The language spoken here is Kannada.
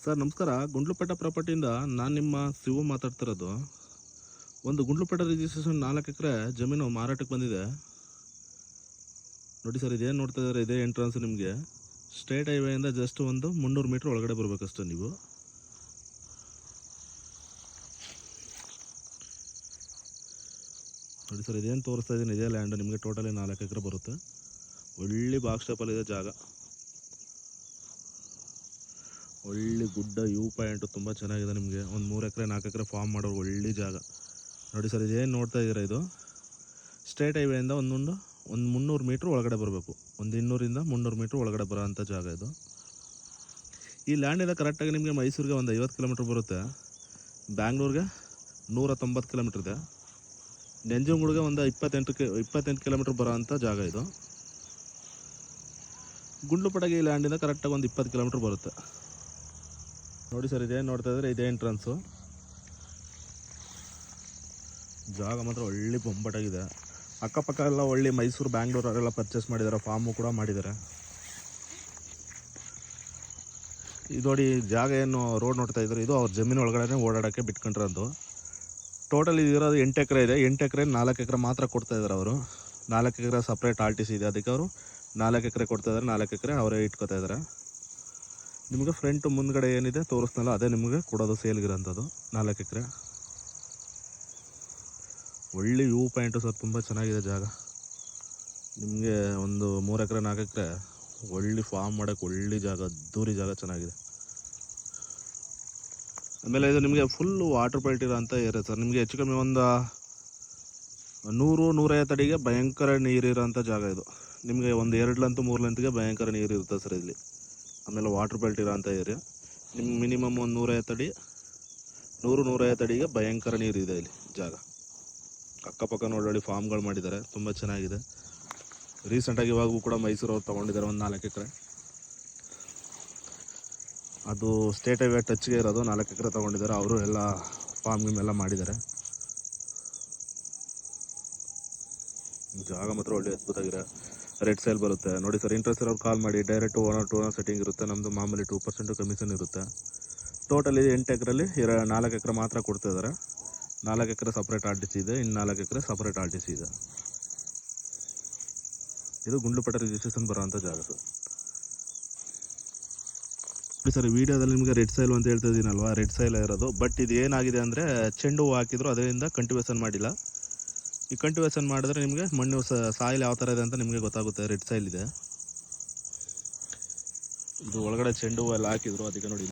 ಸರ್ ನಮಸ್ಕಾರ. ಗುಂಡ್ಲುಪೇಟೆ ಪ್ರಾಪರ್ಟಿಯಿಂದ ನಾನು ನಿಮ್ಮ ಶಿವು ಮಾತಾಡ್ತಿರೋದು. ಒಂದು ಗುಂಡ್ಲುಪೇಟೆ ರಿಜಿಸ್ಟ್ರೇಷನ್ 4 ಎಕರೆ ಜಮೀನು ಮಾರಾಟಕ್ಕೆ ಬಂದಿದೆ ನೋಡಿ ಸರ್. ಇದೇನು ನೋಡ್ತಾ ಇದ್ದಾರೆ, ಇದೇ ಎಂಟ್ರೆನ್ಸ್. ನಿಮಗೆ ಸ್ಟೇಟ್ ಹೈವೇಯಿಂದ ಜಸ್ಟ್ ಒಂದು 300 ಮೀಟ್ರ್ ಒಳಗಡೆ ಬರಬೇಕಷ್ಟೇ ನೀವು. ನೋಡಿ ಸರ್, ಇದೇನು ತೋರಿಸ್ತಾ ಇದ್ದೀನಿ, ಇದೇ ಲ್ಯಾಂಡ್. ನಿಮಗೆ ಟೋಟಲಿ 4 ಎಕರೆ ಬರುತ್ತೆ. ಒಳ್ಳೆ ಬಾಕ್ಸ್ ಟೈಪಲ್ಲಿದೆ ಜಾಗ. ಒಳ್ಳೆ ಗುಡ್ಡ ವ್ಯೂ ಪಾಯಿಂಟು ತುಂಬ ಚೆನ್ನಾಗಿದೆ. ನಿಮಗೆ ಒಂದು 3 ಎಕರೆ 4 ಎಕರೆ ಫಾರ್ಮ್ ಮಾಡೋ ಒಳ್ಳೆ ಜಾಗ. ನೋಡಿ ಸರ್, ಇದೇನು ನೋಡ್ತಾ ಇದ್ದೀರಾ, ಇದು ಸ್ಟೇಟ್ ಹೈವೇಯಿಂದ ಒಂದು 300 ಮೀಟ್ರ್ ಒಳಗಡೆ ಬರಬೇಕು. ಒಂದು 200ರಿಂದ 300 ಮೀಟ್ರ್ ಒಳಗಡೆ ಬರೋ ಅಂಥ ಜಾಗ ಇದು. ಈ ಲ್ಯಾಂಡಿಂದ ಕರೆಕ್ಟಾಗಿ ನಿಮಗೆ ಮೈಸೂರಿಗೆ ಒಂದು 50 ಕಿಲೋಮೀಟ್ರ್ ಬರುತ್ತೆ. ಬ್ಯಾಂಗ್ಳೂರಿಗೆ 190 ಕಿಲೋಮೀಟ್ರ್ ಇದೆ. ನಂಜನಗೂಡಿಗೆ ಒಂದು 28 ಕಿಲೋಮೀಟ್ರ್ ಬರೋ ಅಂಥ ಜಾಗ ಇದು. ಗುಂಡ್ಲುಪೇಟೆಗೆ ಈ ಲ್ಯಾಂಡಿಂದ ಕರೆಕ್ಟಾಗಿ ಒಂದು 20 ಕಿಲೋಮೀಟ್ರ್ ಬರುತ್ತೆ. ನೋಡಿ ಸರ್, ಇದೇನು ನೋಡ್ತಾ ಇದ್ದಾರೆ, ಇದೇ ಎಂಟ್ರೆನ್ಸು. ಜಾಗ ಮಾತ್ರ ಒಳ್ಳೆ ಬೊಂಬಾಟಾಗಿದೆ. ಅಕ್ಕಪಕ್ಕ ಎಲ್ಲ ಒಳ್ಳೆ ಮೈಸೂರು ಬ್ಯಾಂಗ್ಳೂರವರೆಲ್ಲ ಪರ್ಚೇಸ್ ಮಾಡಿದ್ದಾರೆ, ಫಾರ್ಮು ಕೂಡ ಮಾಡಿದ್ದಾರೆ. ಇದು ನೋಡಿ, ಜಾಗ ಏನು ರೋಡ್ ನೋಡ್ತಾ ಇದ್ದಾರೆ, ಇದು ಅವ್ರ ಜಮೀನು ಒಳಗಡೆ ಓಡಾಡೋಕ್ಕೆ ಬಿಟ್ಕೊಂಡಿರೋದು. ಟೋಟಲ್ ಇದಿರೋದು 8 ಎಕರೆ ಇದೆ. 8 ಎಕರೆ 4 ಎಕರೆ ಮಾತ್ರ ಕೊಡ್ತಾ ಇದ್ದಾರೆ ಅವರು. 4 ಎಕರೆ ಸಪ್ರೇಟ್ RTC ಇದೆ, ಅದಕ್ಕೆ ಅವರು 4 ಎಕರೆ ಕೊಡ್ತಾ ಇದ್ದಾರೆ. 4 ಎಕರೆ ಅವರೇ ಇಟ್ಕೋತಾ ಇದ್ದಾರೆ. ನಿಮಗೆ ಫ್ರಂಟ್ ಮುಂದ್ಗಡೆ ಏನಿದೆ ತೋರಿಸ್ನಲ್ಲ, ಅದೇ ನಿಮಗೆ ಕೊಡೋದು ಸೇಲ್ಗಿರೋಂಥದ್ದು. 4 ಎಕರೆ ಒಳ್ಳೆ ವ್ಯೂ ಪಾಯಿಂಟು ಸರ್, ತುಂಬ ಚೆನ್ನಾಗಿದೆ ಜಾಗ. ನಿಮಗೆ ಒಂದು 3 ಎಕರೆ 4 ಎಕರೆ ಒಳ್ಳೆ ಫಾರ್ಮ್ ಮಾಡೋಕ್ಕೆ ಒಳ್ಳೆ ಜಾಗ, ಅದ್ದೂರಿ ಜಾಗ, ಚೆನ್ನಾಗಿದೆ. ಆಮೇಲೆ ಇದು ನಿಮಗೆ ಫುಲ್ಲು ವಾಟರ್ ಪಾಯಿಂಟ್ ಇರೋ ಅಂತ ಏರಿಯಾ ಸರ್. ನಿಮಗೆ ಹೆಚ್ಚು ಕಮ್ಮಿ ಒಂದು 100-150 ಅಡಿಗೆ ಭಯಂಕರ ನೀರಿರೋಂಥ ಜಾಗ ಇದು. ನಿಮಗೆ ಒಂದು 2 ಲಂತು 3 ಲಂತಿಗೆ ಭಯಂಕರ ನೀರು ಇರುತ್ತೆ ಸರ್ ಇಲ್ಲಿ. ಆಮೇಲೆ ವಾಟರ್ ಬೆಲ್ಟ್ ಇರೋ ಅಂಥ ಏರಿಯಾ. ನಿಮ್ಗೆ ಮಿನಿಮಮ್ ಒಂದು 150 ಅಡಿ 100-150 ಅಡಿಗೆ ಭಯಂಕರ ನೀರು ಇದೆ ಇಲ್ಲಿ ಜಾಗ. ಅಕ್ಕಪಕ್ಕ ನೋಡಿ ಫಾರ್ಮ್ಗಳು ಮಾಡಿದ್ದಾರೆ, ತುಂಬ ಚೆನ್ನಾಗಿದೆ. ರೀಸೆಂಟಾಗಿ ಇವಾಗೂ ಕೂಡ ಮೈಸೂರವ್ರು ತೊಗೊಂಡಿದ್ದಾರೆ ಒಂದು 4 ಎಕರೆ. ಅದು ಸ್ಟೇಟ್ ಹೈವೇ ಟಚ್ಗೆ ಇರೋದು. 4 ಎಕರೆ ತೊಗೊಂಡಿದ್ದಾರೆ ಅವರು. ಎಲ್ಲ ಫಾರ್ಮ್ಗೆಲ್ಲ ಮಾಡಿದ್ದಾರೆ. ಜಾಗ ಮಾತ್ರ ಒಳ್ಳೆ ಅದ್ಭುತವಾಗಿದೆ. ರೆಡ್ ಸೇಲ್ ಬರುತ್ತೆ ನೋಡಿ ಸರ್. ಇಂಟ್ರೆಸ್ಟ್ ಇರೋರು ಕಾಲ್ ಮಾಡಿ. ಡೈರೆಕ್ಟ್ 1 or 2 ಸೆಟ್ಟಿಂಗ್ ಇರುತ್ತೆ. ನಮ್ಮದು ಮಾಮೂಲಿ 2% ಕಮಿಷನ್ ಇರುತ್ತೆ. ಟೋಟಲಿ 8 ಎಕರೆಯಲ್ಲಿ 4 ಎಕರೆ ಮಾತ್ರ ಕೊಡ್ತಾ ಇದ್ದಾರೆ. 4 ಎಕರೆ ಸಪ್ರೇಟ್ RTC ಇದೆ, ಇನ್ನು 4 ಎಕರೆ ಸಪ್ರೇಟ್ RTC ಇದೆ. ಇದು ಗುಂಡ್ಲುಪೇಟೆ ರಿಜಿಸ್ಟ್ರೇಷನ್ ಬರೋಂಥ ಜಾಗ ಸರ್. ಸರ್, ವಿಡಿಯೋದಲ್ಲಿ ನಿಮಗೆ ರೆಡ್ ಸೈಲ್ ಅಂತ ಹೇಳ್ತಾ ಇದ್ದೀನಲ್ವಾ, ರೆಡ್ ಸೈಲ್ ಇರೋದು. ಬಟ್ ಇದು ಏನಾಗಿದೆ ಅಂದರೆ, ಚೆಂಡು ಹೂವು ಹಾಕಿದ್ರು, ಅದರಿಂದ ಕಂಟಿವೇಷನ್ ಮಾಡಿಲ್ಲ. ಈ ಕಂಟಿವೇಷನ್ ಮಾಡಿದ್ರೆ ನಿಮಗೆ ಮಣ್ಣು ಸಾಯಿಲ್ ಯಾವ ಥರ ಇದೆ ಅಂತ ನಿಮಗೆ ಗೊತ್ತಾಗುತ್ತೆ. ರೆಡ್ ಸೈಲ್ ಇದೆ ಇದು. ಒಳಗಡೆ ಚೆಂಡು ಹೂವು ಎಲ್ಲ ಹಾಕಿದ್ರು, ಅದಕ್ಕೆ ನೋಡಿ.